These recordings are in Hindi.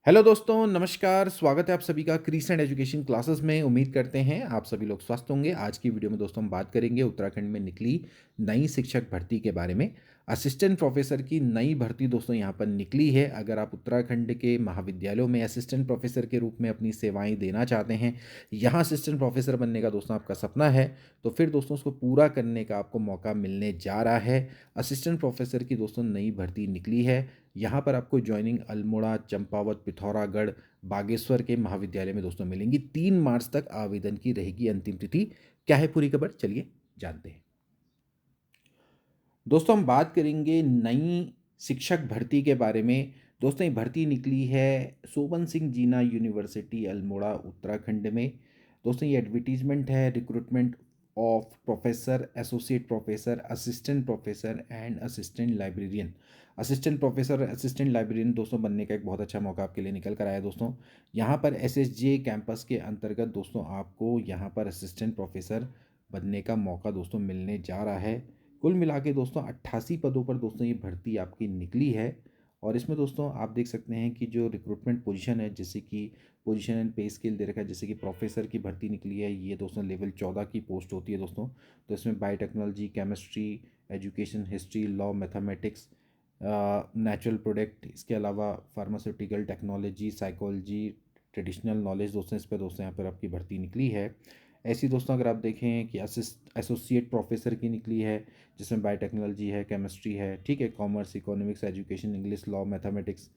हेलो दोस्तों, नमस्कार। स्वागत है आप सभी का क्रिसेंट एजुकेशन क्लासेस में। उम्मीद करते हैं आप सभी लोग स्वस्थ होंगे। आज की वीडियो में दोस्तों हम बात करेंगे उत्तराखंड में निकली नई शिक्षक भर्ती के बारे में। असिस्टेंट प्रोफेसर की नई भर्ती दोस्तों यहाँ पर निकली है। अगर आप उत्तराखंड के महाविद्यालयों में असिस्टेंट प्रोफेसर के रूप में अपनी सेवाएं देना चाहते हैं, यहाँ असिस्टेंट प्रोफेसर बनने का दोस्तों आपका सपना है, तो फिर दोस्तों उसको पूरा करने का आपको मौका मिलने जा रहा है। असिस्टेंट प्रोफेसर की दोस्तों नई भर्ती निकली है। यहाँ पर आपको ज्वाइनिंग अल्मोड़ा, चंपावत, पिथौरागढ़, बागेश्वर के महाविद्यालय में दोस्तों मिलेंगी। 3 मार्च तक आवेदन की रहेगी अंतिम तिथि। क्या है पूरी खबर, चलिए जानते हैं। दोस्तों हम बात करेंगे नई शिक्षक भर्ती के बारे में। दोस्तों ये भर्ती निकली है सोबन सिंह जीना यूनिवर्सिटी अल्मोड़ा उत्तराखंड में। दोस्तों ये एडवर्टीजमेंट है recruitment of professor, associate professor, assistant professor and assistant librarian. Assistant professor और असिस्टेंट लाइब्रेरियन दोस्तों बनने का एक बहुत अच्छा मौका आपके लिए निकल कर आया दोस्तों। यहाँ पर एसएसजे कैंपस के अंतर्गत दोस्तों आपको यहाँ पर असिस्टेंट प्रोफेसर बनने का मौका दोस्तों मिलने जा रहा है। कुल मिला के दोस्तों 88 पदों पर दोस्तों ये भर्ती आपकी निकली है। और इसमें दोस्तों आप देख सकते हैं कि जो रिक्रूटमेंट पोजीशन है, जैसे कि पोजीशन एंड पे स्केल दे रखा है। जैसे कि प्रोफेसर की भर्ती निकली है, ये दोस्तों लेवल 14 की पोस्ट होती है दोस्तों। तो इसमें biotechnology, chemistry, education, history, law, mathematics, natural product, इसके अलावा pharmaceutical technology, psychology, traditional knowledge दोस्तों इस पर दोस्तों यहाँ पर आपकी भर्ती निकली है। ऐसी दोस्तों अगर आप देखें कि एसोसिएट प्रोफेसर की निकली है, जिसमें बायोटेक्नोलॉजी है, केमिस्ट्री है, ठीक है, commerce, economics, education, English, law, mathematics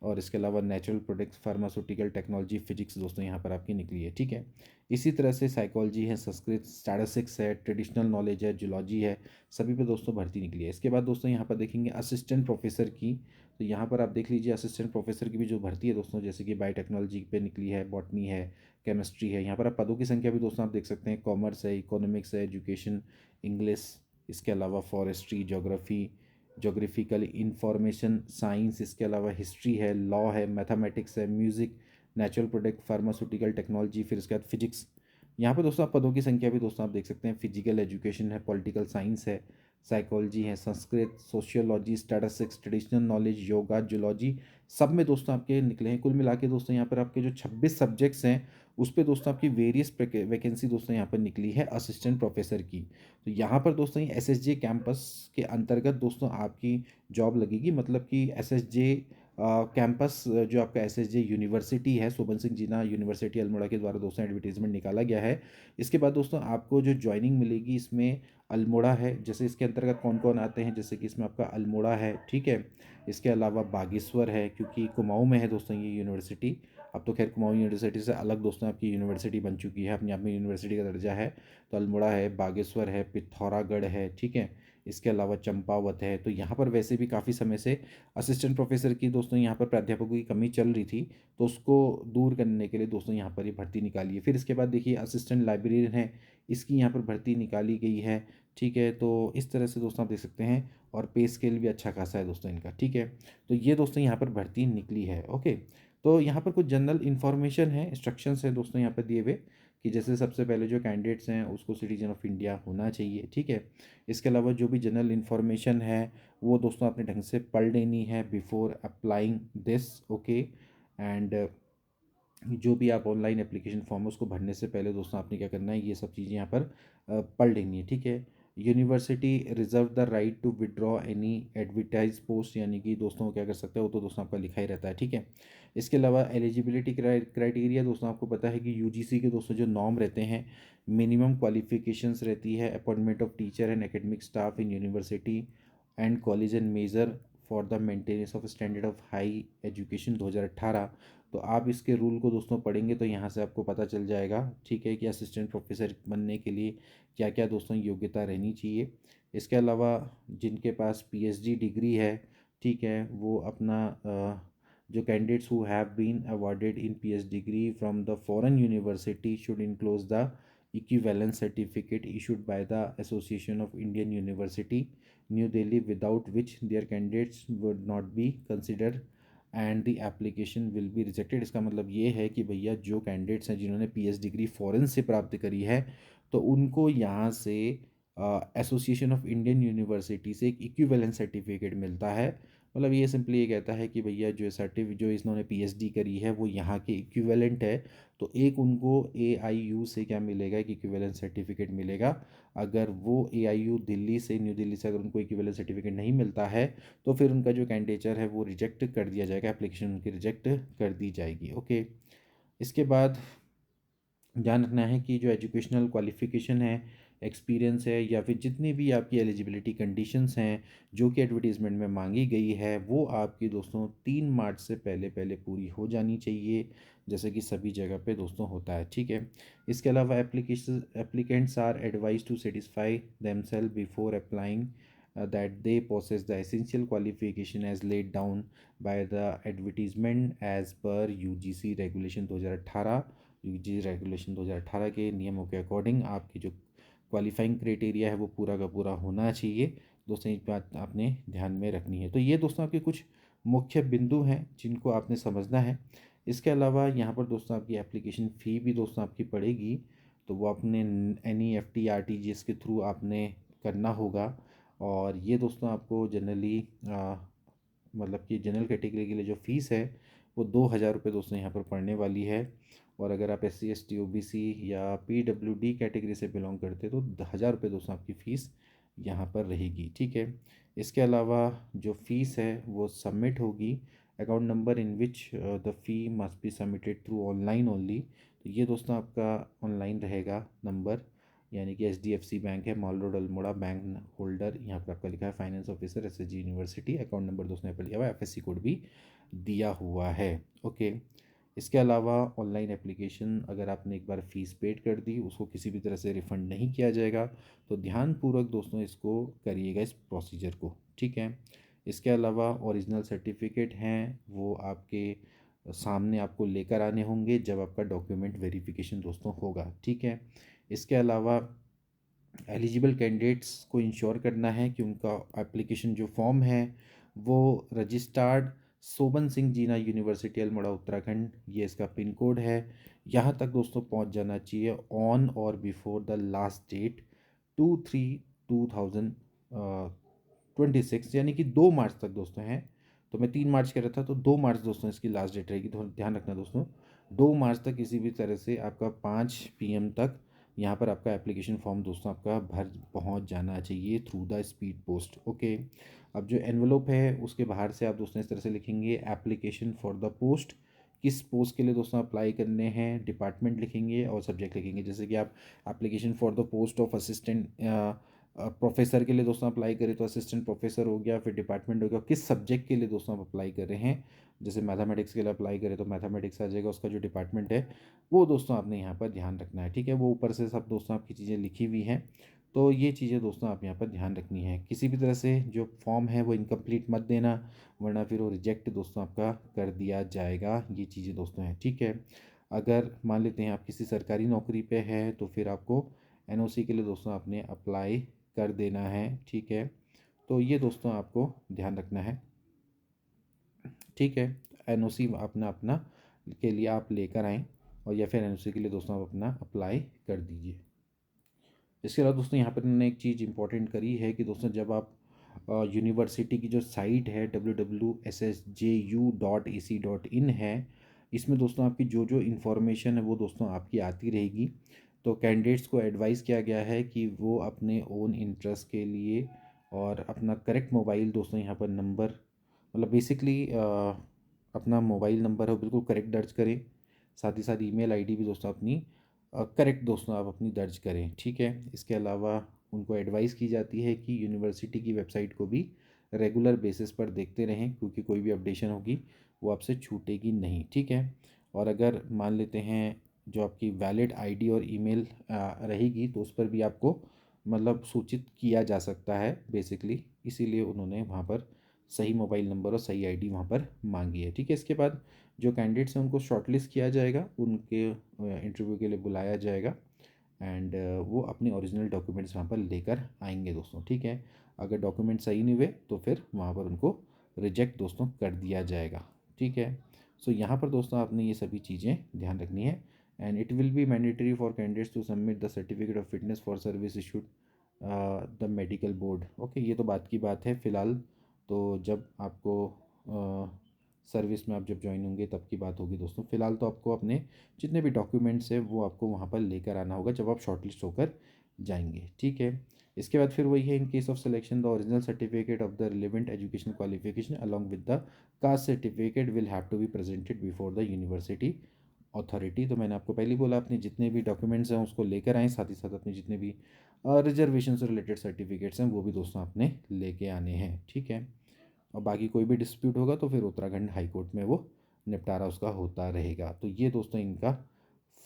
और इसके अलावा natural products, pharmaceutical technology, physics दोस्तों यहाँ पर आपकी निकली है, ठीक है। इसी तरह से साइकोलॉजी है, संस्कृत, स्टैटिस्टिक्स है, ट्रेडिशनल नॉलेज है, जूलॉजी है, सभी पे दोस्तों भर्ती निकली है। इसके बाद दोस्तों यहाँ पर देखेंगे असिस्टेंट प्रोफेसर की। तो यहाँ पर आप देख लीजिए असिस्टेंट प्रोफेसर की भी जो भर्ती है दोस्तों, जैसे कि बायोटेक्नोलॉजी पे निकली है, बॉटनी है, केमिस्ट्री है। यहाँ पर आप पदों की संख्या भी दोस्तों आप देख सकते हैं, कॉमर्स है, इकोनॉमिक्स है, एजुकेशन, इंग्लिश, इसके अलावा forestry, geography, geographical information science, इसके अलावा हिस्ट्री है, लॉ है, मैथमेटिक्स है, music, natural product, pharmaceutical technology, फिर इसके बाद फिजिक्स। यहाँ पर दोस्तों आप पदों की संख्या भी दोस्तों आप देख सकते हैं, फिजिकल एजुकेशन है, पॉलिटिकल साइंस है, साइकोलॉजी है, Sanskrit, sociology, statistics, traditional knowledge, yoga, zoology, सब में दोस्तों आपके निकले हैं। कुल मिला के दोस्तों यहाँ पर आपके जो 26 सब्जेक्ट्स हैं, उस पे दोस्तों आपकी वेरियस वैकेंसी दोस्तों यहाँ पर निकली है असिस्टेंट प्रोफेसर की। तो यहाँ पर दोस्तों ये एसएसजे कैंपस के अंतर्गत दोस्तों आपकी जॉब लगेगी। मतलब कि एसएसजे कैंपस जो आपका एसएसजे यूनिवर्सिटी है, सोबन सिंह जीना यूनिवर्सिटी अल्मोड़ा के द्वारा दोस्तों एडवर्टीजमेंट निकाला गया है। इसके बाद दोस्तों आपको जो ज्वाइनिंग मिलेगी, इसमें अल्मोड़ा है, जैसे इसके अंतर्गत कौन कौन आते हैं, जैसे कि इसमें आपका अल्मोड़ा है, ठीक है, इसके अलावा बागेश्वर है, क्योंकि कुमाऊं में है दोस्तों ये यूनिवर्सिटी। अब तो खैर कुमाऊं यूनिवर्सिटी से अलग दोस्तों आपकी यूनिवर्सिटी बन चुकी है, अपने आप में यूनिवर्सिटी का दर्जा है। तो अल्मोड़ा है, बागेश्वर है, पिथौरागढ़ है, ठीक है, इसके अलावा चंपावत है। तो यहाँ पर वैसे भी काफ़ी समय से असिस्टेंट प्रोफेसर की दोस्तों यहाँ पर प्राध्यापकों की कमी चल रही थी, तो उसको दूर करने के लिए दोस्तों यहाँ पर ये भर्ती निकाली है। फिर इसके बाद देखिए असिस्टेंट लाइब्रेरियन है, इसकी यहाँ पर भर्ती निकाली गई है, ठीक है। तो इस तरह से दोस्तों आप देख सकते हैं, और पे स्केल भी अच्छा खासा है दोस्तों इनका, ठीक है। तो ये दोस्तों यहाँ पर भर्ती निकली है, ओके। तो यहाँ पर कुछ जनरल इन्फॉर्मेशन है, इंस्ट्रक्शंस है दोस्तों यहाँ पर दिए हुए, कि जैसे सबसे पहले जो कैंडिडेट्स हैं उसको सिटीजन ऑफ इंडिया होना चाहिए, ठीक है। इसके अलावा जो भी जनरल इन्फॉर्मेशन है वो दोस्तों अपने ढंग से पढ़ लेनी है before applying this, okay. And जो भी आप ऑनलाइन एप्लीकेशन फॉर्म है उसको भरने से पहले दोस्तों आपने क्या करना है, ये सब चीज़ें यहाँ पर पढ़ लेनी है, ठीक है। University reserve the right to withdraw any advertise post, यानी कि दोस्तों क्या कर सकते हो, वो तो दोस्तों आपका लिखा ही रहता है, ठीक है। इसके अलावा एलिजिबिलिटी क्राइटेरिया दोस्तों आपको पता है कि यूजीसी के दोस्तों जो नॉर्म रहते हैं, मिनिमम क्वालिफिकेशंस रहती है, appointment of teacher and academic staff in university and college and measure for the maintenance of standard of high education 2018। तो आप इसके रूल को दोस्तों पढ़ेंगे तो यहाँ से आपको पता चल जाएगा, ठीक है, कि असिस्टेंट प्रोफेसर बनने के लिए क्या क्या दोस्तों योग्यता रहनी चाहिए। इसके अलावा जिनके पास पीएचडी डिग्री है, ठीक है, वो अपना जो candidates who have been awarded in PH degree from the foreign university should enclose the equivalent certificate issued by the Association of Indian University, New Delhi, without which their candidates would not be considered and the application will be rejected. इसका मतलब ये है कि भैया जो कैंडिडेट्स हैं जिन्होंने पीएच डिग्री फॉरेन से प्राप्त करी है, तो उनको यहाँ से एसोसिएशन ऑफ इंडियन यूनिवर्सिटी से एक इक्विवेलेंट सर्टिफिकेट मिलता है, मतलब ये सिंपली ये कहता है कि भैया जो जो इन्होंने पीएचडी करी है वो यहाँ के इक्विवेलेंट है, तो एक उनको एआईयू से क्या मिलेगा, एक इक्विवेलेंट सर्टिफिकेट मिलेगा। अगर वो एआईयू दिल्ली से, न्यू दिल्ली से अगर उनको इक्विवेलेंट सर्टिफिकेट नहीं मिलता है तो फिर उनका जो कैंडिडेचर है वो रिजेक्ट कर दिया जाएगा, एप्लीकेशन उनकी रिजेक्ट कर दी जाएगी। ओके। इसके बाद ध्यान रखना है कि जो एजुकेशनल क्वालिफ़िकेशन है, एक्सपीरियंस है, या फिर जितनी भी आपकी एलिजिबिलिटी कंडीशंस हैं जो कि एडवर्टीज़मेंट में मांगी गई है, वो आपकी दोस्तों 3 मार्च से पहले पहले पूरी हो जानी चाहिए, जैसे कि सभी जगह पे दोस्तों होता है। ठीक है। इसके अलावा applicants are advise to satisfy themselves before applying that they possess the essential qualification as laid down by the advertisement as per UGC regulation 2018। UG regulation 2018 के नियमों के अकॉर्डिंग आपकी जो क्वालिफाइंग क्राइटेरिया है वो पूरा का पूरा होना चाहिए। दोस्तों एक बात आपने ध्यान में रखनी है। तो ये दोस्तों आपके कुछ मुख्य बिंदु हैं जिनको आपने समझना है। इसके अलावा यहाँ पर दोस्तों आपकी एप्लीकेशन फ़ी भी दोस्तों आपकी पड़ेगी, तो वो आपने NEFT RTGS के थ्रू आपने करना होगा। और ये दोस्तों आपको जनरली मतलब कि जनरल कैटेगरी के लिए जो फ़ीस है वो 2,000 रुपये दोस्तों यहाँ पर पड़ने वाली है। और अगर आप SC ST OBC या PWD कैटेगरी से बिलोंग करते तो 1,000 रुपये दोस्तों आपकी फ़ीस यहाँ पर रहेगी। ठीक है। इसके अलावा जो फ़ीस है वो सबमिट होगी account number in which the fee must be submitted through online only. तो ये दोस्तों आपका ऑनलाइन रहेगा नंबर, यानी कि HDFC बैंक है, mall road Almora, bank holder यहाँ पर आपका लिखा है finance officer SSG university, account number दोस्तों यहाँ पर लिया हुआ है, FSC कोड भी दिया हुआ है। ओके। इसके अलावा ऑनलाइन एप्लीकेशन अगर आपने एक बार फ़ीस पेड कर दी उसको किसी भी तरह से रिफ़ंड नहीं किया जाएगा, तो ध्यानपूर्वक दोस्तों इसको करिएगा, इस प्रोसीजर को। ठीक है। इसके अलावा ओरिजिनल सर्टिफिकेट हैं वो आपके सामने आपको लेकर आने होंगे जब आपका डॉक्यूमेंट वेरिफिकेशन दोस्तों होगा। ठीक है। इसके अलावा एलिजिबल कैंडिडेट्स को इंश्योर करना है कि उनका एप्लीकेशन जो फॉर्म है वो रजिस्टर्ड सोबन सिंह जीना यूनिवर्सिटी अल्मोड़ा उत्तराखंड, ये इसका पिन कोड है, यहाँ तक दोस्तों पहुँच जाना चाहिए ऑन और बिफोर द लास्ट डेट 2/3/2026, यानी कि 2 मार्च तक दोस्तों हैं। तो मैं 3 मार्च कह रहा था, तो 2 मार्च दोस्तों इसकी लास्ट डेट रहेगी, तो ध्यान रखना दोस्तों 2 मार्च तक किसी भी तरह से आपका 5 PM तक यहाँ पर आपका एप्लीकेशन फॉर्म दोस्तों आपका भर पहुँच जाना चाहिए through the speed post. Okay. अब जो एनवलप है उसके बाहर से आप दोस्तों इस तरह से लिखेंगे एप्लीकेशन फॉर द पोस्ट, किस पोस्ट के लिए दोस्तों अप्लाई करने हैं, डिपार्टमेंट लिखेंगे और सब्जेक्ट लिखेंगे। जैसे कि आप application for the post of assistant professor के लिए दोस्तों अप्लाई करें तो असिस्टेंट प्रोफेसर हो गया, फिर डिपार्टमेंट हो गया, किस सब्जेक्ट के लिए दोस्तों आप अप्लाई कर रहे हैं। जैसे मैथमेटिक्स के लिए अप्लाई करें तो मैथमेटिक्स आ जाएगा, उसका जो डिपार्टमेंट है वो दोस्तों आपने यहाँ पर ध्यान रखना है। ठीक है। वो ऊपर से सब दोस्तों आपकी चीज़ें लिखी हुई हैं, तो ये चीज़ें दोस्तों आप यहाँ पर ध्यान रखनी है। किसी भी तरह से जो फॉर्म है वो इनकम्प्लीट मत देना, वरना फिर वो रिजेक्ट दोस्तों आपका कर दिया जाएगा। ये चीज़ें दोस्तों हैं। ठीक है। अगर मान लेते हैं आप किसी सरकारी नौकरी पे है तो फिर आपको NOC के लिए दोस्तों आपने अप्लाई कर देना है। ठीक है। तो ये दोस्तों आपको ध्यान रखना है। ठीक है। NOC अपना अपना के लिए आप लेकर आएँ, और या फिर NOC के लिए दोस्तों आप अपना अप्लाई कर दीजिए। इसके अलावा दोस्तों यहाँ पर इन्होंने एक चीज़ इंपॉर्टेंट करी है कि दोस्तों जब आप यूनिवर्सिटी की जो साइट है www.ssju.ac.in है, इसमें दोस्तों आपकी जो जो इन्फॉर्मेशन है वो दोस्तों आपकी आती रहेगी। तो कैंडिडेट्स को एडवाइस किया गया है कि वो अपने ओन इंटरेस्ट के लिए और अपना करेक्ट मोबाइल दोस्तों यहाँ पर नंबर, मतलब बेसिकली अपना मोबाइल नंबर है वो बिल्कुल करेक्ट दर्ज करें, साथ ही साथ ईमेल आईडी भी दोस्तों अपनी करेक्ट दोस्तों आप अपनी दर्ज करें। ठीक है। इसके अलावा उनको एडवाइस की जाती है कि यूनिवर्सिटी की वेबसाइट को भी रेगुलर बेसिस पर देखते रहें, क्योंकि कोई भी अपडेशन होगी वो आपसे छूटेगी नहीं। ठीक है। और अगर मान लेते हैं जो आपकी वैलिड आईडी और ईमेल रहेगी तो उस पर भी आपको मतलब सूचित किया जा सकता है बेसिकली, इसीलिए उन्होंने वहाँ पर सही मोबाइल नंबर और सही आईडी वहाँ पर मांगी है। ठीक है। इसके बाद जो कैंडिडेट्स हैं उनको शॉर्टलिस्ट किया जाएगा, उनके इंटरव्यू के लिए बुलाया जाएगा, एंड वो अपने ओरिजिनल डॉक्यूमेंट्स वहाँ पर लेकर आएंगे दोस्तों। ठीक है। अगर डॉक्यूमेंट सही नहीं हुए तो फिर वहाँ पर उनको रिजेक्ट दोस्तों कर दिया जाएगा। ठीक है। सो यहाँ पर दोस्तों आपने ये सभी चीज़ें ध्यान रखनी है। And it will be mandatory for candidates to submit the certificate of fitness for service issued the medical board. Okay. ये तो बात की बात है, फ़िलहाल तो जब आपको सर्विस में आप जब ज्वाइन होंगे तब की बात होगी दोस्तों। फ़िलहाल तो आपको अपने जितने भी डॉक्यूमेंट्स हैं वो आपको वहाँ पर लेकर आना होगा जब आप शॉर्टलिस्ट होकर जाएंगे, ठीक है। इसके बाद फिर वही है, in case of selection the original certificate of the relevant education qualification along with the caste certificate will have to be presented before the university authority. तो मैंने आपको पहले ही बोला, अपने जितने भी डॉक्यूमेंट्स हैं उसको लेकर आएँ, साथ ही साथ अपने जितने भी रिजर्वेशन से रिलेटेड सर्टिफिकेट्स हैं वो भी दोस्तों आपने लेके आने हैं, ठीक है। और बाकी कोई भी डिस्प्यूट होगा तो फिर उत्तराखंड हाई कोर्ट में वो निपटारा उसका होता रहेगा। तो ये दोस्तों इनका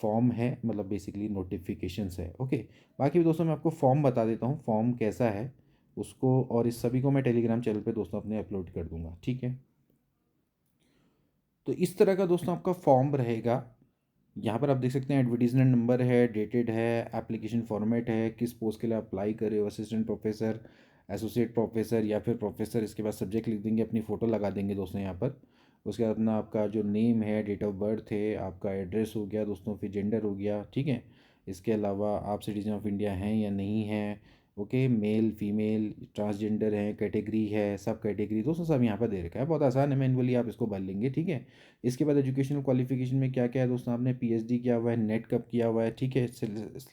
फॉर्म है, मतलब बेसिकली नोटिफिकेशंस है, ओके। बाकी भी दोस्तों मैं आपको फॉर्म बता देता हूँ, फॉर्म कैसा है उसको, और इस सभी को मैं टेलीग्राम चैनल पे दोस्तों अपने अपलोड कर दूंगा, ठीक है। तो इस तरह का दोस्तों आपका फॉर्म रहेगा। यहाँ पर आप देख सकते हैं एडवर्टीजमेंट नंबर है, डेटेड है, एप्लीकेशन फॉर्मेट है, किस पोस्ट के लिए अप्लाई करे हो, असिस्टेंट प्रोफेसर, एसोसिएट प्रोफेसर या फिर प्रोफेसर। इसके बाद सब्जेक्ट लिख देंगे, अपनी फ़ोटो लगा देंगे दोस्तों यहाँ पर। उसके बाद अपना आपका जो नेम है, डेट ऑफ बर्थ है, आपका एड्रेस हो गया दोस्तों, फिर जेंडर हो गया, ठीक है। इसके अलावा आप सिटीजन ऑफ इंडिया हैं या नहीं हैं, ओके, मेल फीमेल ट्रांसजेंडर है, कैटेगरी है, सब कैटेगरी दोस्तों सब यहाँ पर दे रखा है। बहुत आसान है, मैनुअली आप इसको भर लेंगे, ठीक है। इसके बाद एजुकेशनल क्वालिफिकेशन में क्या क्या है दोस्तों, आपने पीएचडी किया हुआ है, नेट कब किया हुआ है, ठीक है,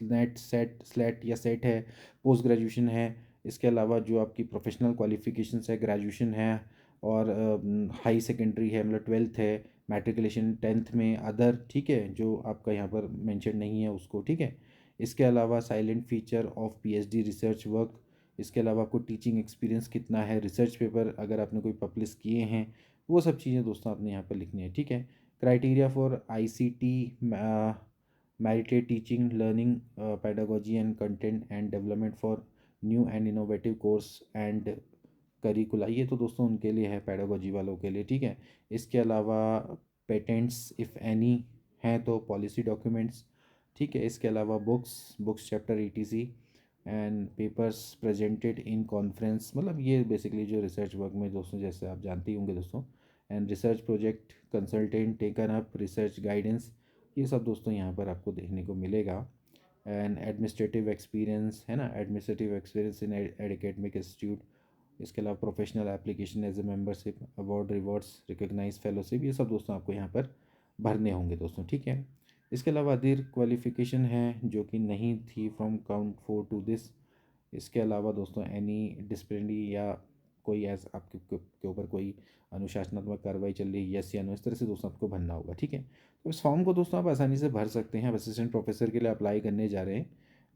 नेट सेट स्लेट या सेट है, पोस्ट ग्रेजुएशन है। इसके अलावा जो आपकी प्रोफेशनल क्वालिफिकेशंस है, ग्रेजुएशन है और हाई सेकेंडरी है, मतलब ट्वेल्थ है, मैट्रिकुलेशन टेंथ में, अदर, ठीक है, जो आपका यहाँ पर मेंशन नहीं है उसको, ठीक है। इसके अलावा silent feature of PhD research work. इसके अलावा आपको टीचिंग एक्सपीरियंस कितना है, रिसर्च पेपर अगर आपने कोई पब्लिश किए हैं, वो सब चीज़ें दोस्तों आपने यहाँ पर लिखनी है, ठीक है। Criteria for ICT married teaching learning pedagogy and content and development for new and innovative course and करिकुला, ये तो दोस्तों उनके लिए है, पेडागोजी वालों के लिए, ठीक है। इसके अलावा पेटेंट्स इफ़ एनी हैं तो पॉलिसी डॉक्यूमेंट्स, ठीक है। इसके अलावा books chapter etc and papers presented in conference, मतलब ये बेसिकली जो रिसर्च वर्क में दोस्तों, जैसे आप जानते ही होंगे दोस्तों, and research project consultant taken up research guidance, ये सब दोस्तों यहाँ पर आपको देखने को मिलेगा। एंड एडमिनिस्ट्रेटिव एक्सपीरियंस है ना, administrative experience in academic institute. इसके अलावा professional application as a membership, award, rewards, recognise fellowship, ये सब दोस्तों आपको यहाँ पर भरने होंगे दोस्तों, ठीक है। इसके अलावा अदर क्वालिफिकेशन है जो कि नहीं थी from count four to this. इसके अलावा दोस्तों एनी डिसिप्लिनरी या कोई ऐसा आपके के ऊपर कोई अनुशासनात्मक कार्रवाई चल रही है, यस या नो, इस तरह से दोस्तों आपको भरना होगा, ठीक है। तो इस फॉर्म को दोस्तों आप आसानी से भर सकते हैं। आप असिस्टेंट प्रोफेसर के लिए अप्लाई करने जा रहे हैं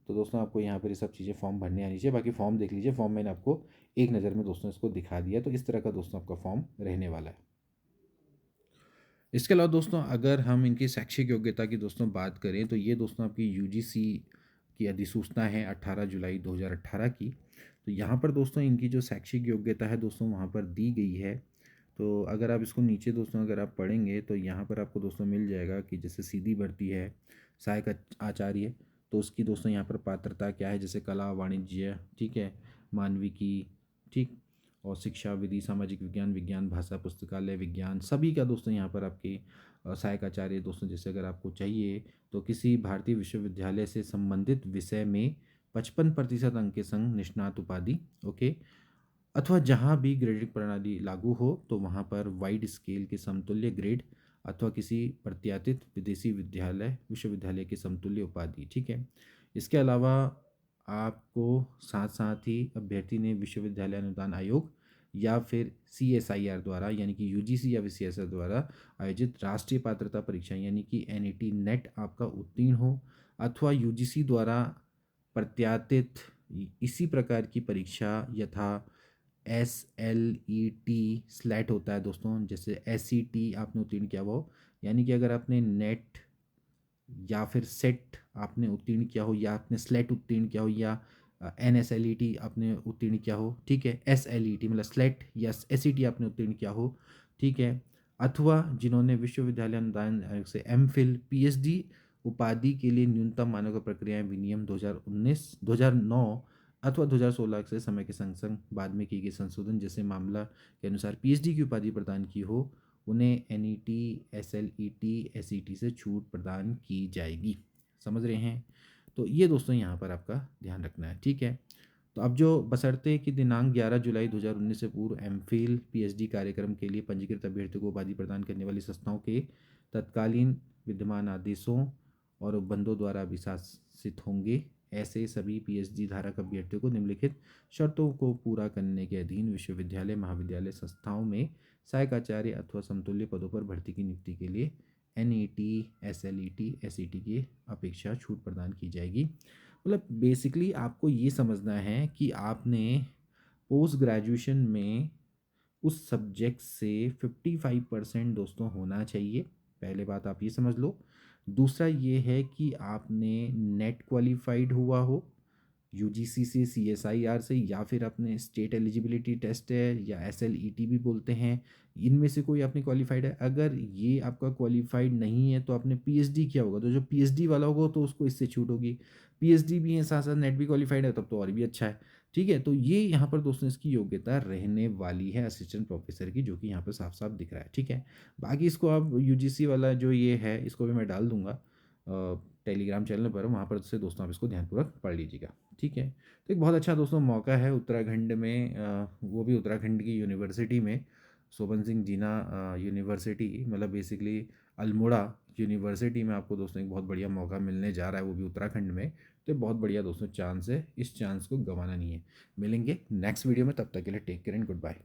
तो दोस्तों आपको यहाँ पर ये सब चीज़ें फॉर्म भरने आनी चाहिए। बाकी फॉर्म देख लीजिए, फॉर्म मैंने आपको एक नज़र में दोस्तों इसको दिखा दिया। तो इस तरह का दोस्तों आपका फॉर्म रहने वाला है। इसके अलावा दोस्तों अगर हम इनकी शैक्षिक योग्यता की दोस्तों बात करें तो ये दोस्तों आपकी यूजीसी की अधिसूचना है 18 जुलाई 2018 की। तो यहाँ पर दोस्तों इनकी जो शैक्षिक योग्यता है दोस्तों वहाँ पर दी गई है। तो अगर आप इसको नीचे दोस्तों अगर आप पढ़ेंगे तो यहाँ पर आपको दोस्तों मिल जाएगा कि जैसे सीधी भर्ती है सहायक आचार्य, तो उसकी दोस्तों यहाँ पर पात्रता क्या है, जैसे कला वाणिज्य, ठीक है, मानविकी, ठीक, और शिक्षा विधि सामाजिक विज्ञान विज्ञान भाषा पुस्तकालय विज्ञान, सभी का दोस्तों यहाँ पर आपके सहायक आचार्य दोस्तों, जैसे अगर आपको चाहिए तो किसी भारतीय विश्वविद्यालय से संबंधित विषय में 55% अंक के संग निष्णात उपाधि, ओके, अथवा जहाँ भी ग्रेडिंग प्रणाली लागू हो तो वहाँ पर वाइड स्केल के समतुल्य ग्रेड अथवा किसी प्रत्याशित विदेशी विश्वविद्यालय के समतुल्य उपाधि, ठीक है। इसके अलावा आपको साथ साथ ही अभ्यर्थी ने विश्वविद्यालय अनुदान आयोग या फिर CSIR द्वारा यानी कि यूजीसी या फिर CSIR द्वारा आयोजित राष्ट्रीय पात्रता परीक्षा यानी कि NET नेट आपका उत्तीर्ण हो, अथवा यूजीसी द्वारा प्रत्याशित इसी प्रकार की परीक्षा यथा SLET स्लैट होता है दोस्तों, जैसे SET आपने उत्तीर्ण किया हुआ हो, यानी कि अगर आपने नेट या फिर सेट आपने उत्तीर्ण किया हो या आपने स्लेट उत्तीर्ण किया हो या NSLET आपने उत्तीर्ण किया हो, ठीक है, SLET मतलब स्लेट या SET आपने उत्तीर्ण किया हो, ठीक है, अथवा जिन्होंने विश्वविद्यालय अनुदान आयोग से MPhil PhD उपाधि के लिए न्यूनतम मानक प्रक्रियाएं विनियम 2009 अथवा 2016 से समय के संग संग बाद में की गई संशोधन जैसे मामला के अनुसार PhD की उपाधि प्रदान की हो, उन्हें NET SLET SET से छूट प्रदान की जाएगी। समझ रहे हैं? तो ये दोस्तों यहाँ पर आपका ध्यान रखना है, ठीक है। तो अब जो बशर्ते कि दिनांक 11 जुलाई 2019 से पूर्व एमफिल पीएचडी कार्यक्रम के लिए पंजीकृत अभ्यर्थियों को उपाधि प्रदान करने वाली संस्थाओं के तत्कालीन विद्यमान आदेशों और उपबंधों द्वारा अभिशासित होंगे, ऐसे सभी पीएचडी धारक अभ्यर्थियों को निम्नलिखित शर्तों को पूरा करने के अधीन विश्वविद्यालय महाविद्यालय संस्थाओं में सहायक आचार्य अथवा समतुल्य पदों पर भर्ती की नियुक्ति के लिए एनईटी, एसएलईटी, एसईटी की अपेक्षा छूट प्रदान की जाएगी। मतलब बेसिकली आपको ये समझना है कि आपने पोस्ट ग्रेजुएशन में उस सब्जेक्ट से 55% दोस्तों होना चाहिए। पहले बात आप ये समझ लो। दूसरा ये है कि आपने नेट क्वालिफाइड हुआ हो यूजीसी से, सीएसआईआर से, या फिर अपने स्टेट एलिजिबिलिटी टेस्ट है या एसएलईटी भी बोलते हैं, इनमें से कोई आपने क्वालिफाइड है। अगर ये आपका क्वालिफाइड नहीं है तो आपने पीएचडी किया होगा, तो जो पीएचडी वाला होगा तो उसको इससे छूट होगी। पीएचडी भी है साथ साथ नेट भी क्वालिफाइड है, तब तो और भी अच्छा है। ठीक है, तो ये यहाँ पर दोस्तों इसकी योग्यता रहने वाली है असिस्टेंट प्रोफेसर की, जो कि यहाँ पर साफ साफ दिख रहा है। ठीक है, बाकी इसको आप यूजीसी वाला जो ये है इसको भी मैं डाल दूंगा टेलीग्राम चैनल पर, वहाँ पर से दोस्तों आप इसको ध्यानपूर्वक पढ़ लीजिएगा। ठीक है, तो एक बहुत अच्छा दोस्तों मौका है उत्तराखंड में, वो भी उत्तराखंड की यूनिवर्सिटी में, सोबन सिंह जीना यूनिवर्सिटी, मतलब बेसिकली अल्मोड़ा यूनिवर्सिटी में आपको दोस्तों एक बहुत बढ़िया मौका मिलने जा रहा है, वो भी उत्तराखंड में। तो बहुत बढ़िया दोस्तों चांस है, इस चांस को गंवाना नहीं है। मिलेंगे नेक्स्ट वीडियो में, तब तक के लिए take care and good bye.